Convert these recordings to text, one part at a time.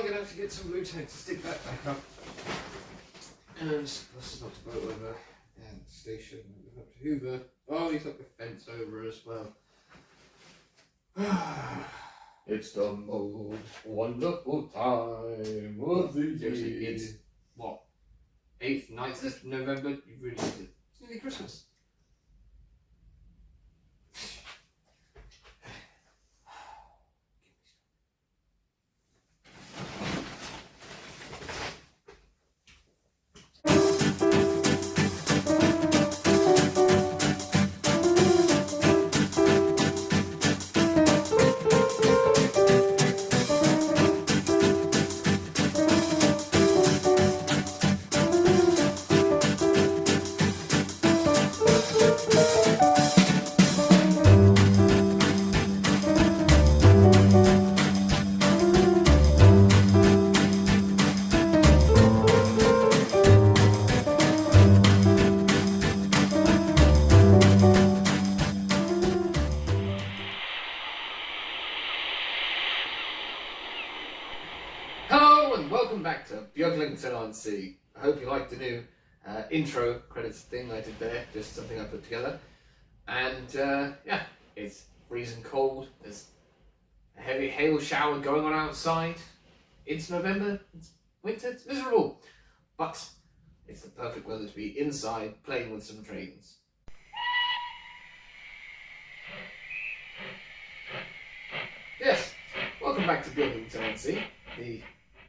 I'm going to have to get some blue tape to stick that back up. And let's not boat over and the station. We'll have to Hoover. Oh, he's up the fence over as well. It's the most wonderful time of the year. It's what? 8th, 9th of November? You really did it. It's nearly Christmas. Welcome back to Beaglington-On-Sea. I hope you liked the new intro credits thing I did there, just something I put together. And yeah, it's freezing cold, there's a heavy hail shower going on outside. It's November, it's winter, it's miserable. But it's the perfect weather to be inside playing with some trains. Yes, welcome back to Beaglington-On-Sea. The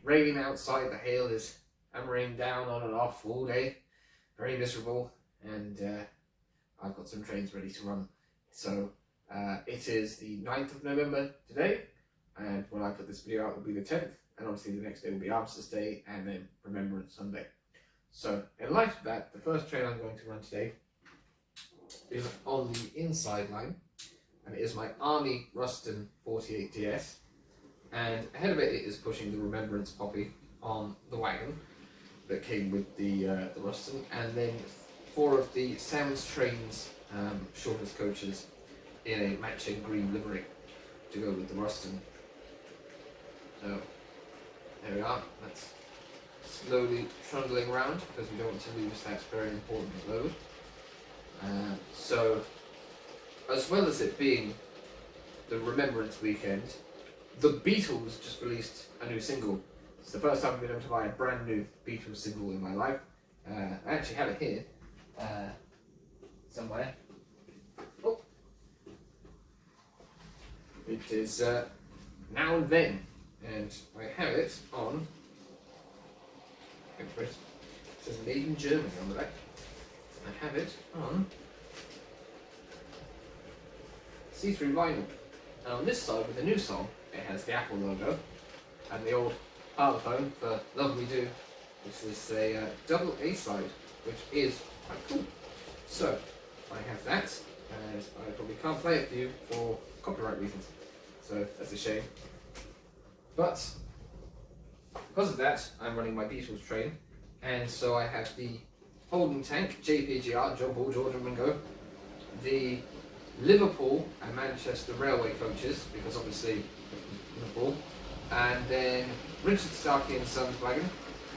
rain outside, the hail is hammering down on and off all day. Very miserable, and I've got some trains ready to run. So it is the 9th of November today, and when I put this video out it will be the 10th, and obviously the next day will be Armistice Day and then Remembrance Sunday. So in light of that, the first train I'm going to run today is on the inside line, and it is my Army Ruston 48DS. And ahead of it, it is pushing the Remembrance poppy on the wagon that came with the Ruston, and then 4 of the Sounds Trains shortest coaches in a matching green livery to go with the Ruston. So there we are. That's slowly trundling around because we don't want to lose that very important load. So as well as it being the Remembrance weekend, the Beatles just released a new single. It's the first time I've been able to buy a brand new Beatles single in my life. I actually have it here, somewhere. Oh. It is Now and Then, and I have it on, it says made in Germany on the back. I have it on see-through vinyl. And on this side with the new song, it has the Apple logo and the old parlophone for Love Me Do, which is a double A side, which is quite cool. So I have that, and I probably can't play it for you for copyright reasons, so that's a shame. But because of that, I'm running my Beatles train, and so I have the Holden Tank JPGR, John Paul, George and Ringo, the Liverpool and Manchester Railway coaches, because obviously Liverpool, and then Richard Starkey and Sons wagon,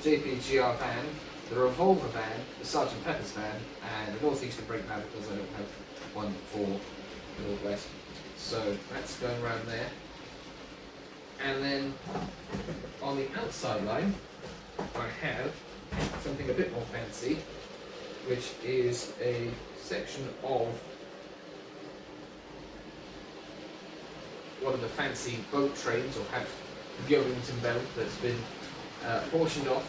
JPGR van, the Revolver van, the Sergeant Pepper's van, and the North Eastern Brake van because I don't have one for the North West. So that's going around there. And then on the outside line, I have something a bit more fancy, which is a section of one of the fancy boat trains, or have the Beaglington belt that's been portioned off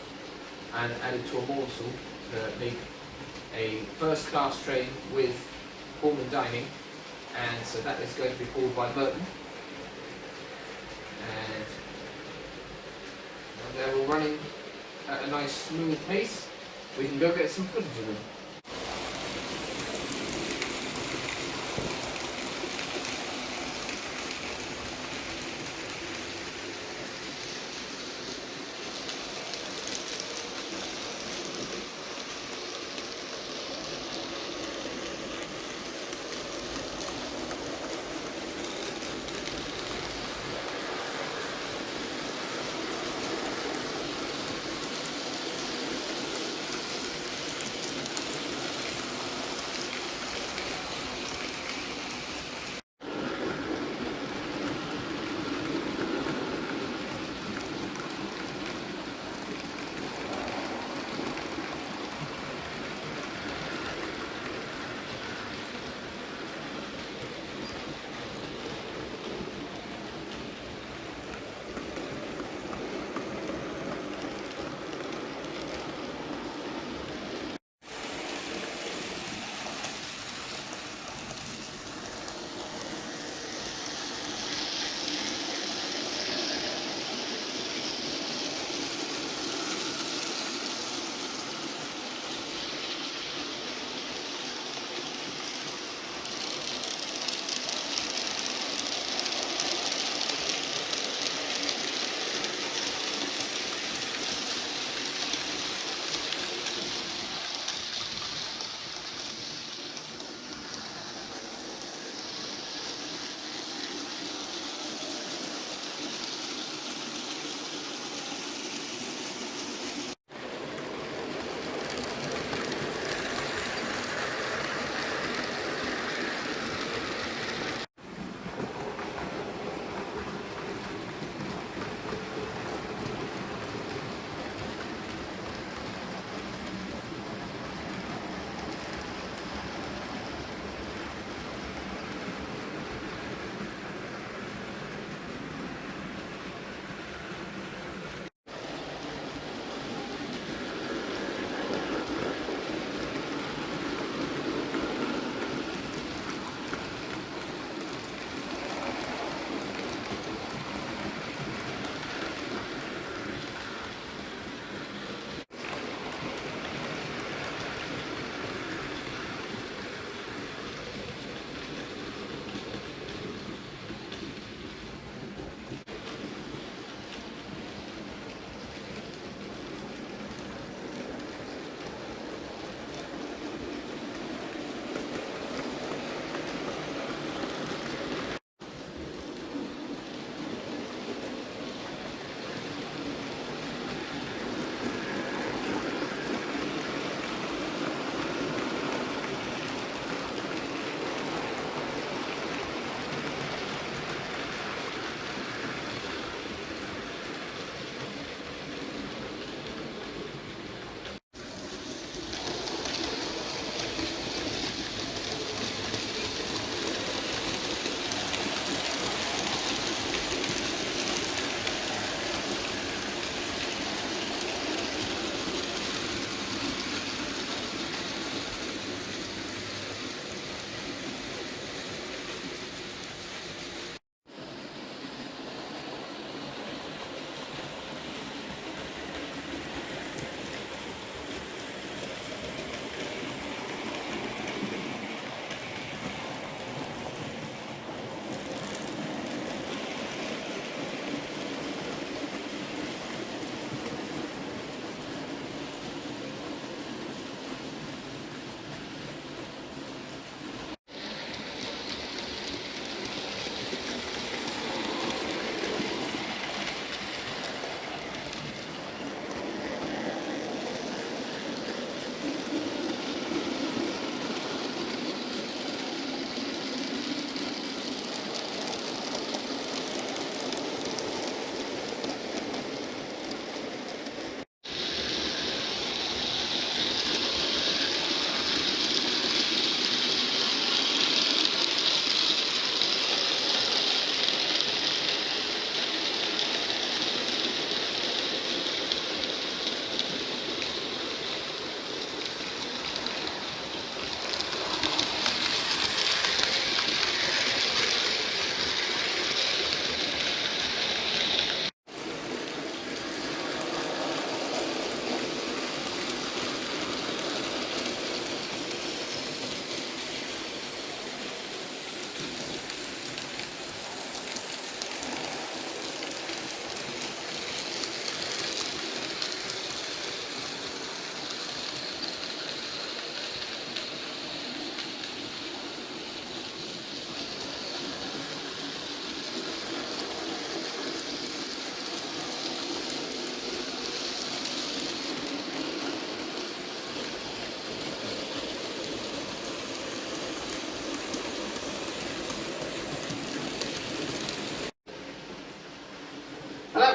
and added to a morsel to make a first class train with Pullman dining, and so that is going to be pulled by Merton, and they're all running at a nice smooth pace. We can go get some footage of them.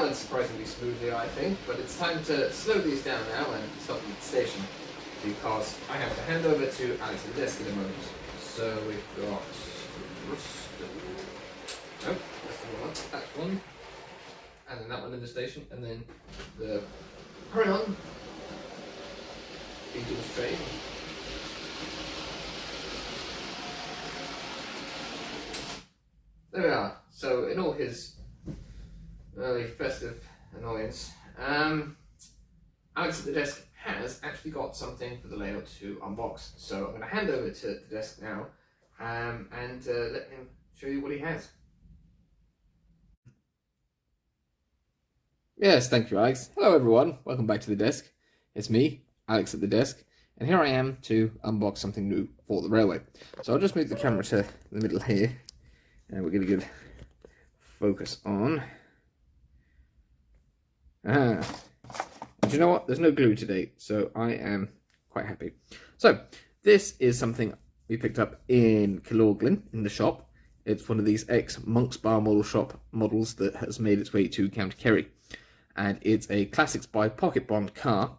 that went surprisingly smoothly, I think, but it's time to slow these down now and stop at the station, because I have to hand over to Alex at the desk in a moment. So we've got... Nope, that's one. And then that one in the station, and then the... Hurry on! Beatles train. There we are. So in all his early festive annoyance, Alex at the desk has actually got something for the layout to unbox. So I'm going to hand over to the desk now and let him show you what he has. Yes, thank you, Alex. Hello everyone, welcome back to the desk. It's me, Alex at the desk, and here I am to unbox something new for the railway. So I'll just move the camera to the middle here, and we're going to get focus on. And you know what? There's no glue today, so I am quite happy. So this is something we picked up in Kilorglin in the shop. It's one of these ex-Monk's Bar model shop models that has made its way to County Kerry. And it's a Classics by Pocket Bond car.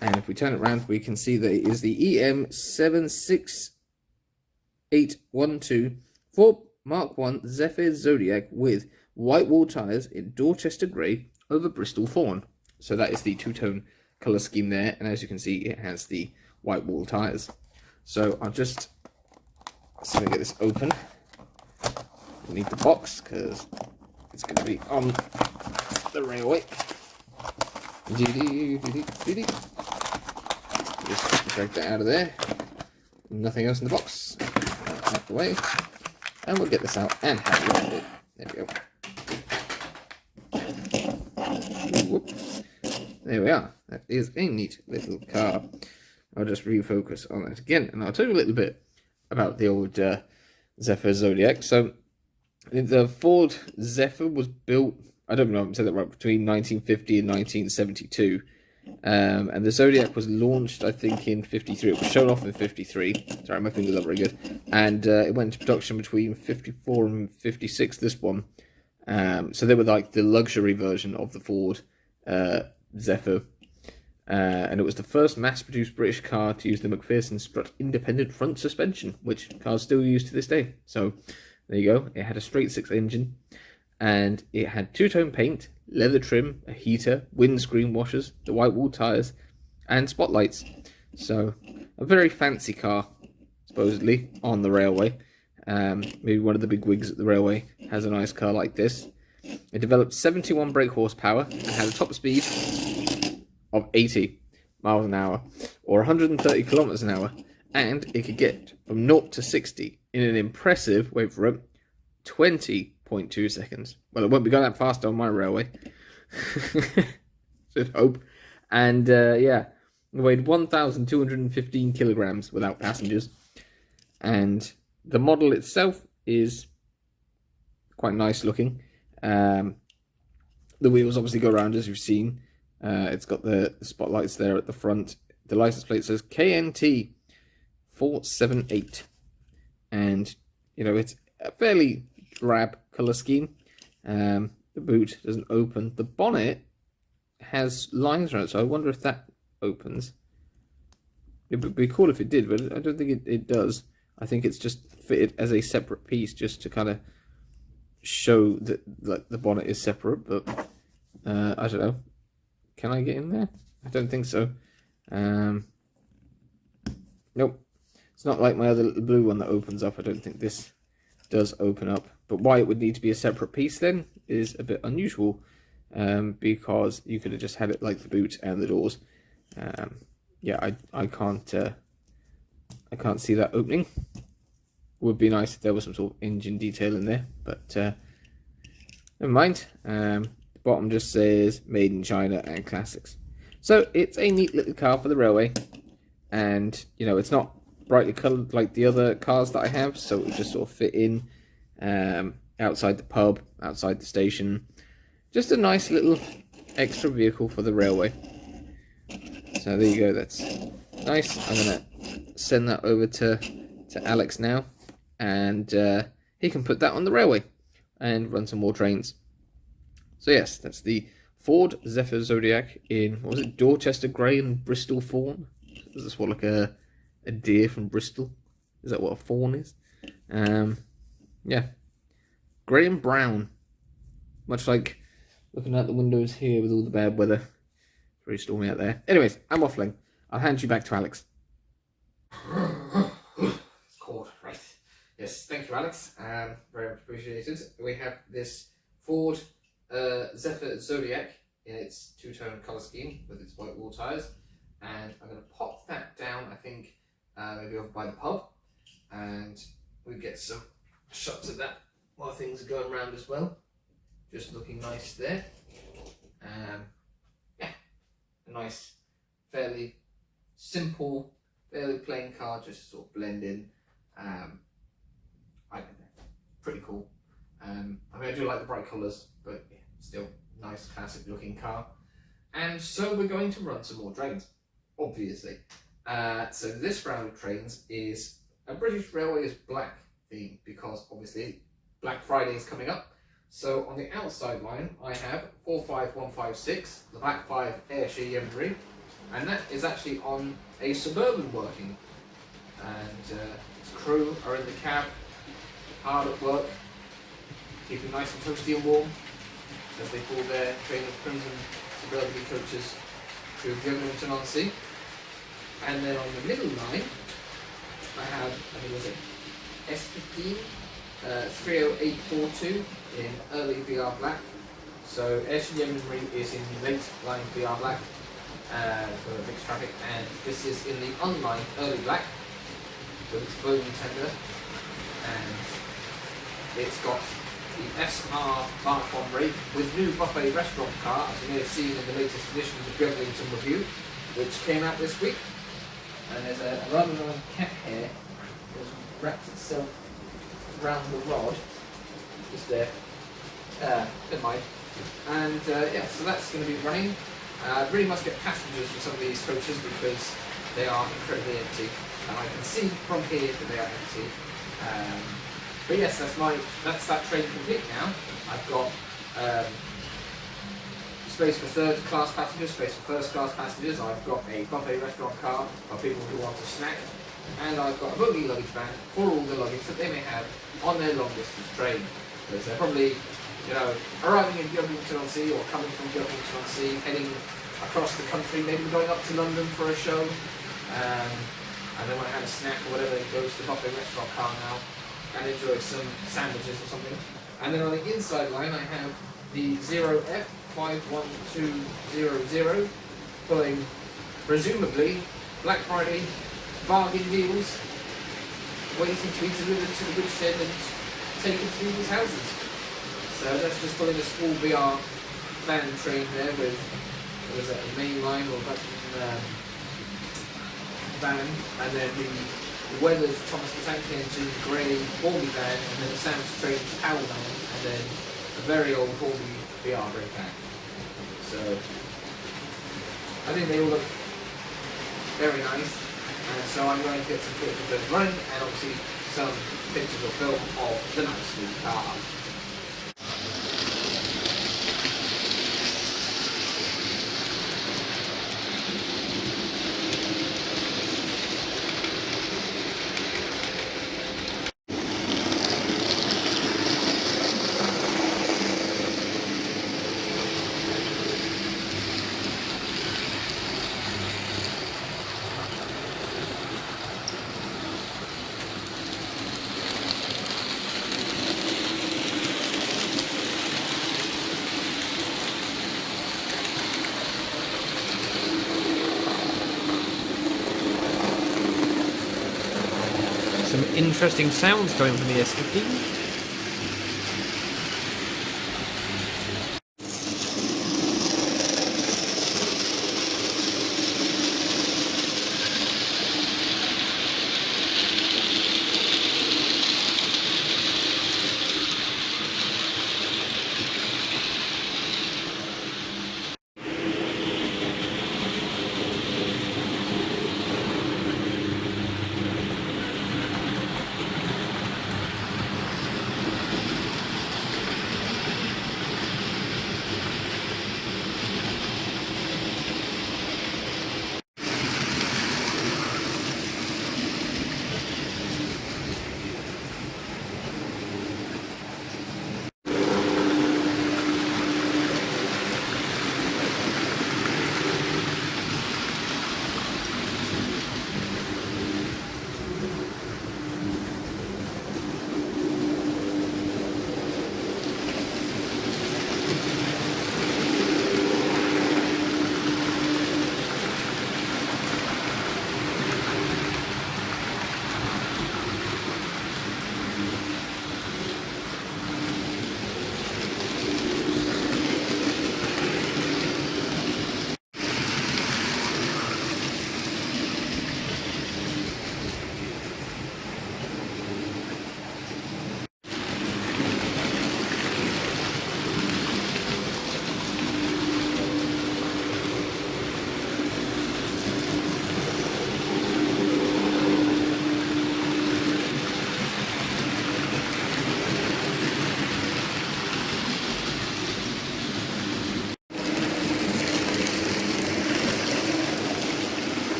And if we turn it around, we can see that it is the EM76812 for Mark 1 Zephyr Zodiac with white wall tyres in Dorchester Grey over Bristol Fawn. So that is the two-tone colour scheme there, and as you can see, it has the white wall tyres. So I'll just get this open. We need the box because it's going to be on the railway. Just drag that out of there. Nothing else in the box. Out the way. And we'll get this out and have a look at it. There we go. Whoop. There we are. That is a neat little car. I'll just refocus on that again, and I'll tell you a little bit about the old Zephyr Zodiac. So the Ford Zephyr was built, I don't know if I said that right, between 1950 and 1972. And the Zodiac was launched, I think, in 53. It was shown off in 53. Sorry, my fingers are very good. And it went into production between 54 and 56, this one. So they were like the luxury version of the Ford Zephyr. And it was the first mass-produced British car to use the McPherson strut independent front suspension, which cars still use to this day. So there you go. It had a straight six engine, and it had two-tone paint, leather trim, a heater, windscreen washers, the white wall tyres, and spotlights. So a very fancy car, supposedly, on the railway. Maybe one of the big wigs at the railway has a nice car like this. It developed 71 brake horsepower and had a top speed of 80 miles an hour, or 130 kilometers an hour, and it could get from 0 to 60 in an impressive, wait for it, 20.2 seconds. Well, it won't be going that fast on my railway. Should hope. And yeah, it weighed 1,215 kilograms without passengers. And the model itself is quite nice looking. The wheels obviously go around, as you've seen. It's got the spotlights there at the front. The license plate says KNT 478. And, you know, it's a fairly drab colour scheme. The boot doesn't open. The bonnet has lines around it, so I wonder if that opens. It would be cool if it did, but I don't think it does. I think it's just fitted as a separate piece just to kind of show that like, the bonnet is separate, but I don't know. Can I get in there? I don't think so. Nope. It's not like my other little blue one that opens up. I don't think this does open up. But why it would need to be a separate piece then is a bit unusual, because you could have just had it like the boot and the doors. Yeah, I can't see that opening. Would be nice if there was some sort of engine detail in there, but never mind. The bottom just says made in China and classics. So it's a neat little car for the railway, and you know, it's not brightly coloured like the other cars that I have, so it would just sort of fit in outside the pub, outside the station. Just a nice little extra vehicle for the railway. So there you go, that's nice. I'm going to send that over to Alex now, and he can put that on the railway and run some more trains. So yes, that's the Ford Zephyr Zodiac in, what was it, Dorchester Grey and Bristol Fawn? Is this what, like a deer from Bristol? Is that what a fawn is? Yeah. Grey and brown. Much like looking out the windows here with all the bad weather. It's very stormy out there. Anyways, I'm waffling. I'll hand you back to Alex. It's cold, right. Yes, thank you, Alex. Very much appreciated. We have this Ford Zephyr Zodiac in its two-tone colour scheme with its white wall tyres. And I'm going to pop that down, I think, maybe over by the pub. And we get some shots of that while things are going around as well. Just looking nice there. Yeah, a nice, fairly simple, fairly plain car, just sort of blend in. I don't know, pretty cool. I mean, I do like the bright colours, but yeah, still nice, classic looking car. And so we're going to run some more trains, obviously. So this round of trains is a British Railways Black theme, because obviously Black Friday is coming up. So on the outside line, I have 45156, the Black 5 Ayrshire Yeomanry, and that is actually on a Suburban working. And its crew are in the cab, hard at work, keeping nice and toasty and warm, as they pull their train of crimson Suburban coaches through Beaglington-On-Sea. And then on the middle line, I have, I think, was it S15, 30842 in early VR Black. So Ayrshire Yeomanry is in the late line VR Black for mixed traffic, and this is in the unlined early black with its bone tender, and it's got the SR Mark 1 rate with new buffet restaurant car, as you may have seen in the latest edition of the Beaglington Review, which came out this week. And there's a rather annoying cat hair that's wrapped itself around the rod, just there, never mind. And yeah, so that's going to be running. Really must get passengers for some of these coaches because they are incredibly empty, and I can see from here that they are empty. But yes, that's that train complete now. I've got space for third class passengers, space for first class passengers. I've got a buffet restaurant car for people who want to snack, and I've got a bogey luggage van for all the luggage that they may have on their long distance train. Because they're probably, you know, arriving in Beaglington-On-Sea or coming from Beaglington-On-Sea, heading across the country, maybe going up to London for a show, and they want to have a snack or whatever. They go to the buffet restaurant car now and enjoy some sandwiches or something. And then on the inside line, I have the 0F51200, pulling presumably Black Friday bargain deals, waiting to be delivered to the goods shed and taken to people's houses. So that's just pulling a small VR van train there with, what was that, a main line or van, and then the Weathers Thomas the Tank Engine grey Horby van, and then Sam's Trains Power van, and then a very old Horby VR brake van. So I think they all look very nice, and so I'm going to get some pictures of those running, and obviously some pictures or film of the nice new car. Some interesting sounds coming from the S15.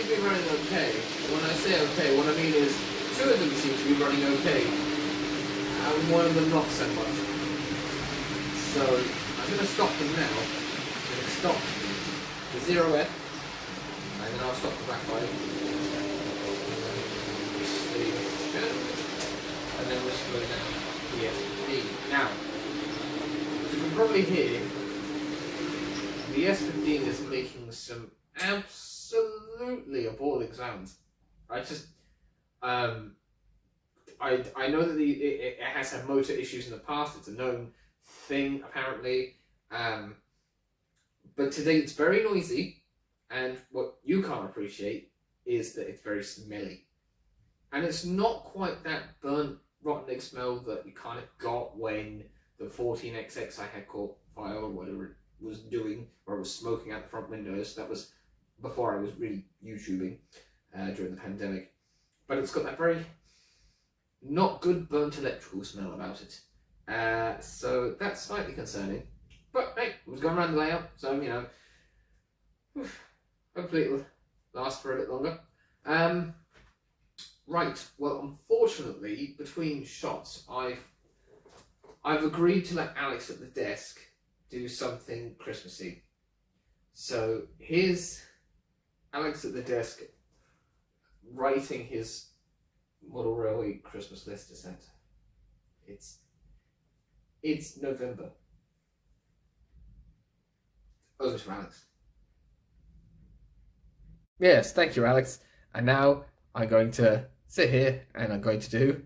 to be running okay. When I say okay, what I mean is 2 of them seem to be running okay, and 1 of them not so much. So I'm going to stop them now. I'm going to stop the 0F, and then I'll stop the backfire. And then we'll slow down the S15. Now, as you can probably hear, the S15 is making some absolutely appalling sounds. I just, I know that it has had motor issues in the past. It's a known thing apparently, but today it's very noisy, and what you can't appreciate is that it's very smelly, and it's not quite that burnt, rotten egg smell that you kind of got when the 14XX I had caught fire or whatever it was doing, where I was smoking out the front windows. That was before I was really YouTubing during the pandemic. But it's got that very not good burnt electrical smell about it. So that's slightly concerning. But hey, it was going around the layout, so you know, hopefully it'll last for a bit longer. Right, well, unfortunately, between shots, I've agreed to let Alex at the desk do something Christmassy. So here's Alex at the desk writing his model railway Christmas list to Santa. It's November. Over to Alex. Yes, thank you, Alex. And now I'm going to sit here and I'm going to do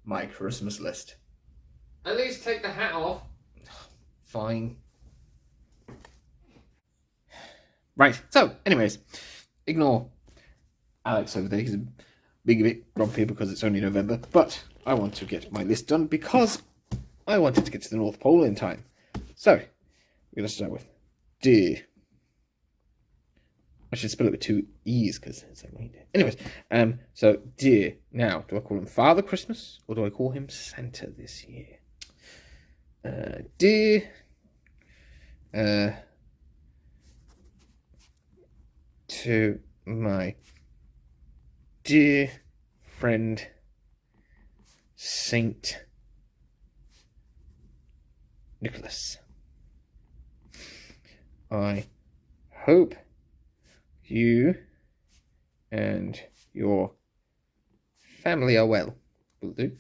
my Christmas list. At least take the hat off. Fine. Right, so, anyways, ignore Alex over there. He's being a bit grumpy because it's only November, but I want to get my list done because I wanted to get to the North Pole in time. So, we're going to start with D. I should spell it with 2 E's because it's like reindeer. Anyways, so dear. Now, do I call him Father Christmas or do I call him Santa this year? Dear. To my dear friend Saint Nicholas, I hope you and your family are well. Will do.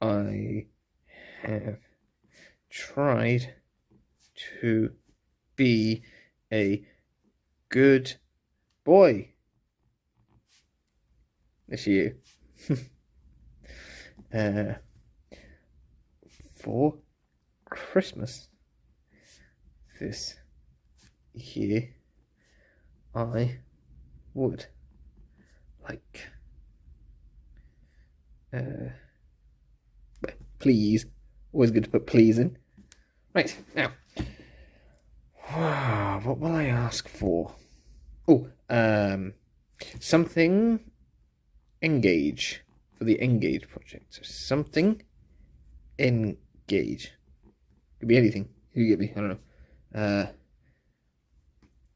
I have tried to be a good boy this year. For Christmas this year, I would like please, always good to put please in. Right, now what will I ask for? Oh, something engage for the Engage project. So something engage. Could be anything. You get me? I don't know.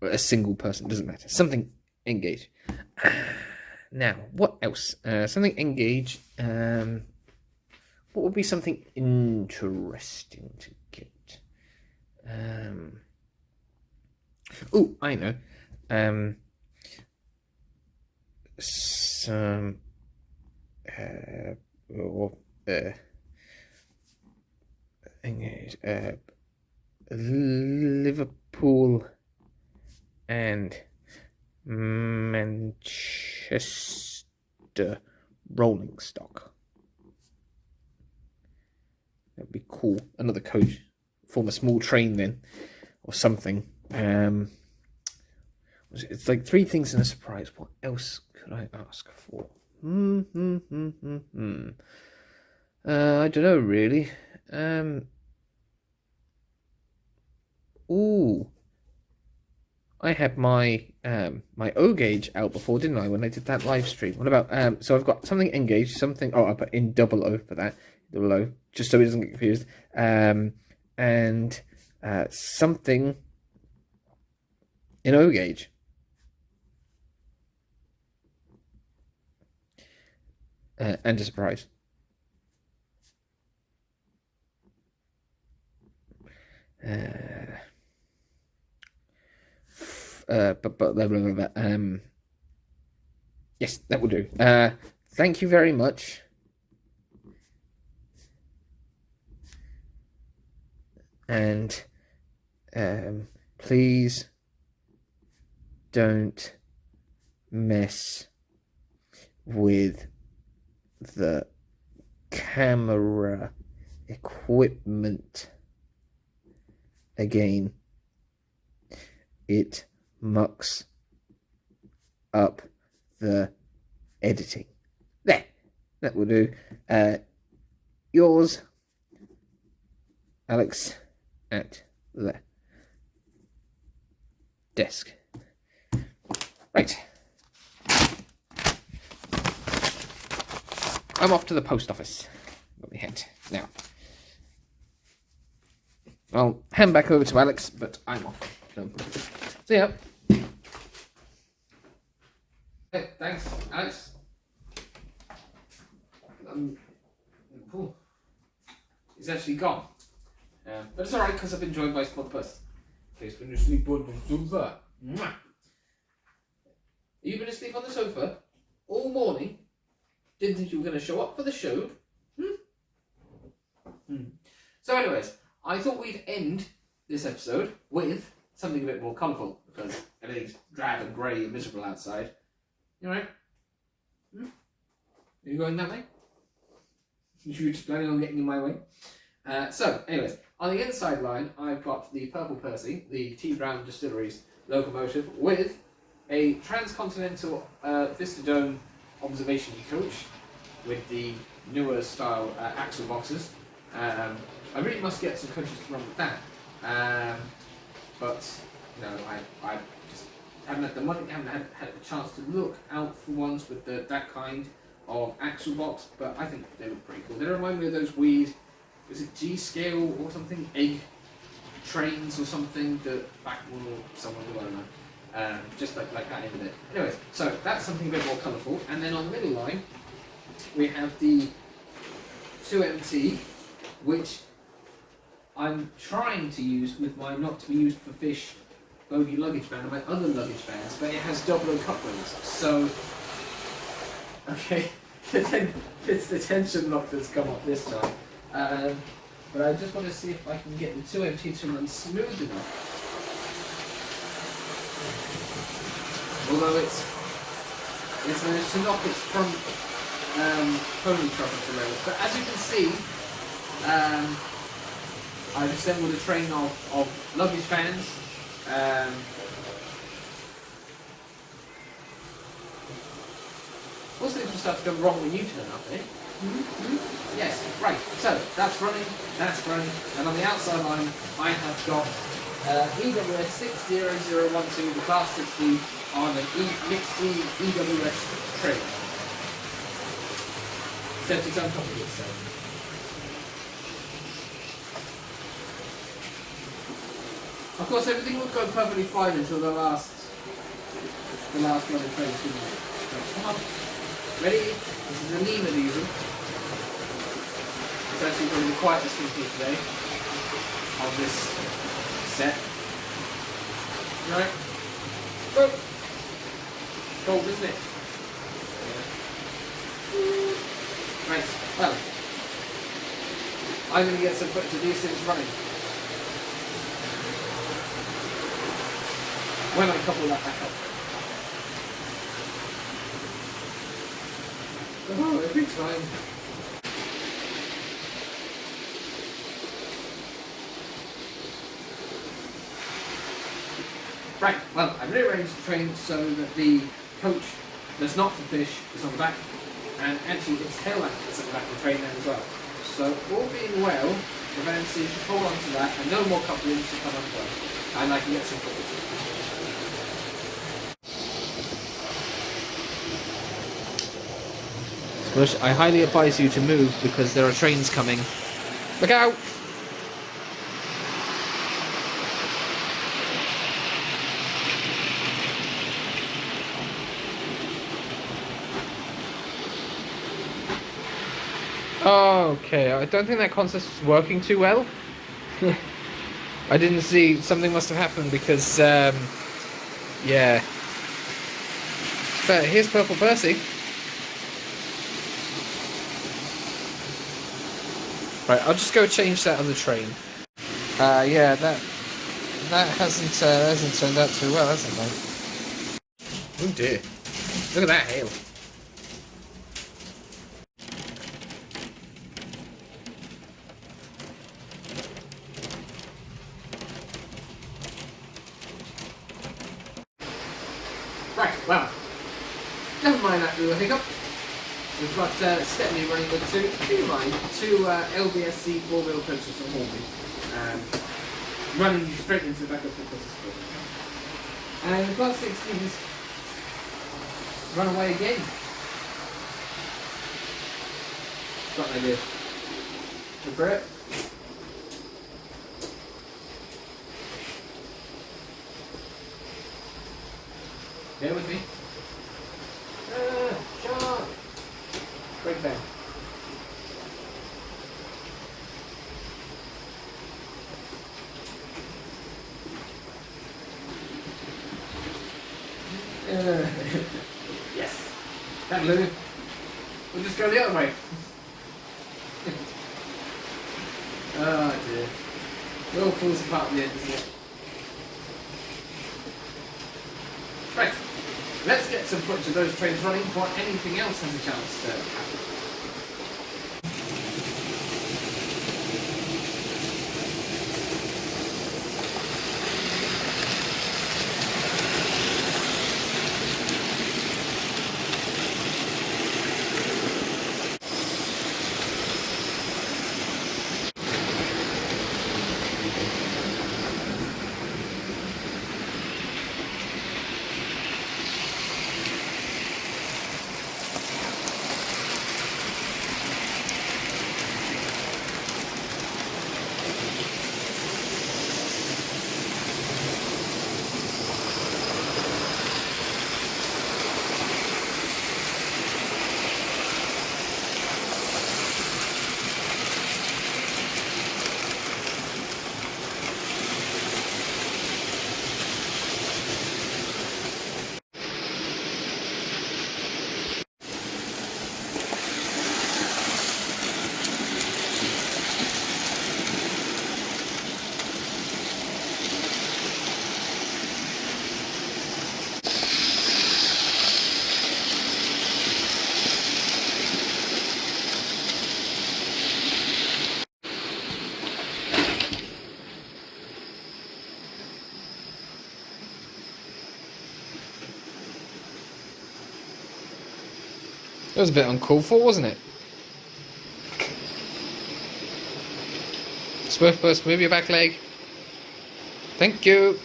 A single person, doesn't matter. Something engage. Now, what else? Something engage. What would be something interesting to get? Oh, I know. Some engage. Liverpool and Manchester rolling stock. That'd be cool. Another coach. Form a small train then, or something. It's like 3 things and a surprise. What else could I ask for? I don't know really. Ooh. I had my my O gauge out before, didn't I, when I did that live stream? What about so I've got something engaged, something I put in double O for that. Double O, just so it doesn't get confused. And something in O gauge. And a surprise. Yes, that will do. Thank you very much. And please don't mess with the camera equipment again. It mucks up the editing. There, that will do. Yours, Alex, at the desk. Right. I'm off to the post office. Got my head now. I'll hand back over to Alex, but I'm off. So yeah. Hey, thanks, Alex. Cool. He's actually gone. But it's alright because I've been joined by Smutpuss. In case when you sleep on the sofa. Are you going to sleep on the sofa all morning? Didn't think you were going to show up for the show? So anyways, I thought we'd end this episode with something a bit more colourful because everything's drab and grey and miserable outside. You alright? Are you going that way? You were just planning on getting in my way? So, anyways, on the inside line, I've got the Purple Percy, the T. Brown Distillery's locomotive, with a transcontinental Vista Dome observation coach with the newer style axle boxes. I really must get some coaches to run with that. But, you know, I just haven't had the money, haven't had the chance to look out for ones with that kind of axle box, but I think they look pretty cool. They remind me of those weird, is it G-scale or something? Egg trains or something that Backwell or someone, I don't know. Just like that in there. Anyways, so that's something a bit more colourful. And then on the middle line, we have the 2MT, which I'm trying to use with my not to be used for fish bogey luggage band and my other luggage bands, but it has double O couplings. So, okay, it's the tension lock that's come up this time. But I just want to see if I can get the 2MT to run smooth enough. Although it's managed to knock its front pony truck to rails. But as you can see, I've assembled a train of luggage vans. All things will start to go wrong when you turn up, eh? Yes, right. So that's running, and on the outside line, I have got EWS 60012, the Class 60 on an mixed EWS train. Except it's uncomfortable, so. Of course, everything will go perfectly fine until the last run of trains, didn't it? So, come on. Ready? This is a Lima diesel. It's actually probably the quietest thing here today on this set. Right? Go! Cold, isn't it? Yeah. Right, well, I'm going to get some footage of these things running. When I couple that back up. Oh, every time. Right, well, I've rearranged the train so that the coach that's not for fish is on the back, and actually its tail lamp is at the back of the train now as well. So, all being well, the van should hold on to that, and no more couplings to come undone, and I can get some footage. I highly advise you to move because there are trains coming. Look out! Okay, I don't think that concept was working too well. I didn't see, something must have happened because, yeah. But here's Purple Percy. Right, I'll just go change that on the train. Yeah, that hasn't turned out too well, has it, mate? Oh dear. Look at that hail. Right, well, never mind that little hiccup. We've got Stephanie running with two LBSC 4-wheel coaches from Horby. Running straight into the back of Smutpuss. And the Class 16 has run away again. Got an idea. Look for it. Bear with me. Shark! Break down. Yes. That'll do. We'll just go the other way. Oh dear. It all falls apart in the end, doesn't it? Right. Let's get some footage of those trains running before anything else has a chance to happen. It was a bit uncalled for, wasn't it? Smutpuss, move your back leg. Thank you.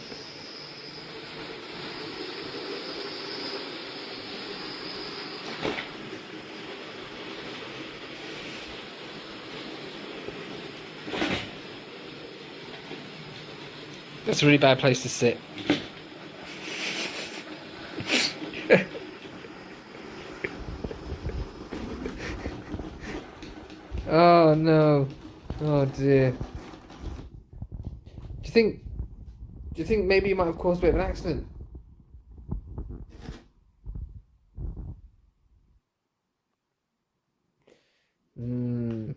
That's a really bad place to sit. Oh no. Oh dear. Do you think maybe you might have caused a bit of an accident? Hmm.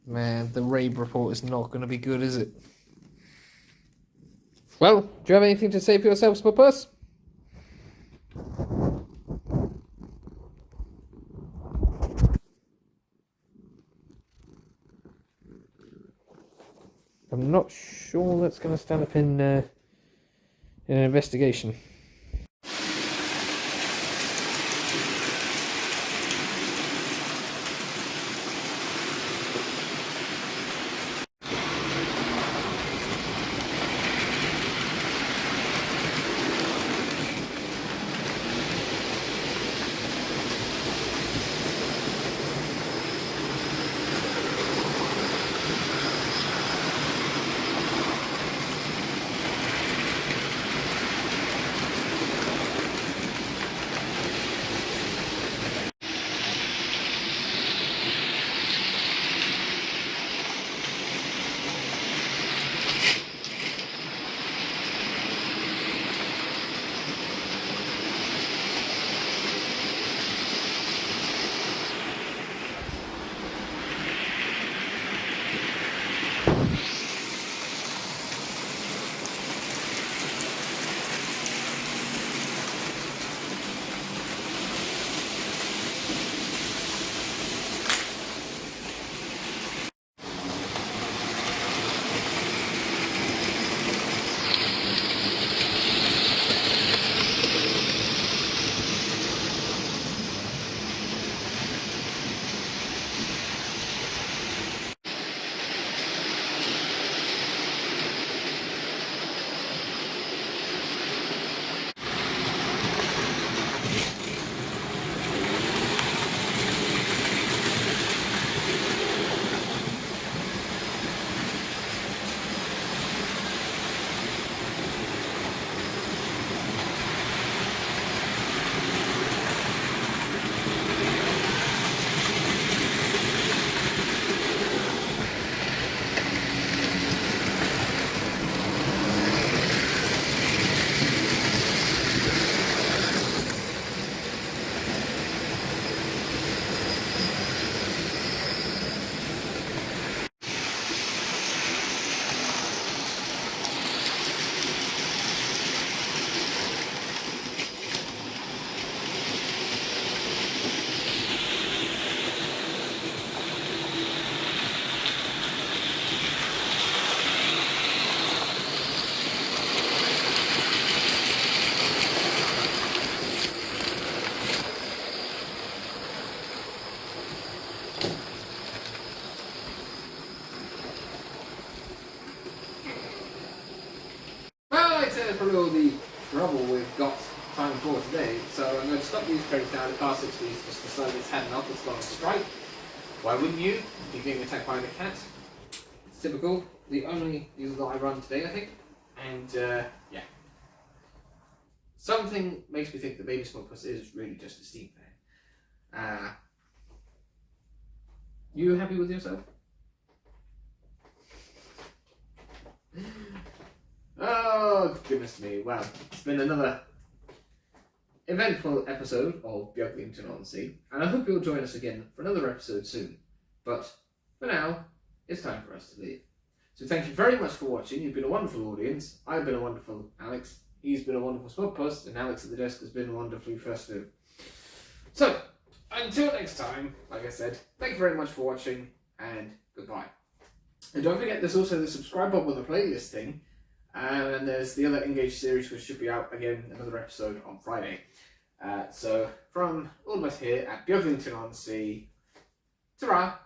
Man, the raid report is not going to be good, is it? Well, do you have anything to say for yourself, Smutpuss? I'm not sure that's going to stand up in an investigation. that's probably all the trouble we've got time for today. So I'm going to stop these crates now. The car 60's just decided it's had enough. It's gone on strike. Why wouldn't you? If you're getting attacked by the cat. It's typical. The only user that I run today, I think. And yeah. Something makes me think that Baby Smutpuss is really just a Steam fan. You happy with yourself? Oh, goodness me. Well, it's been another eventful episode of Beaglington-On-Sea, and I hope you'll join us again for another episode soon. But for now, it's time for us to leave. So thank you very much for watching. You've been a wonderful audience. I've been a wonderful Alex. He's been a wonderful Smutpuss, and Alex at the desk has been wonderfully festive. So, until next time, like I said, thank you very much for watching, and goodbye. And don't forget, there's also the subscribe button with the playlist thing, and there's the other Engage series, which should be out again, another episode on Friday. So, from all of us here at Beaglington-On-Sea, ta-ra!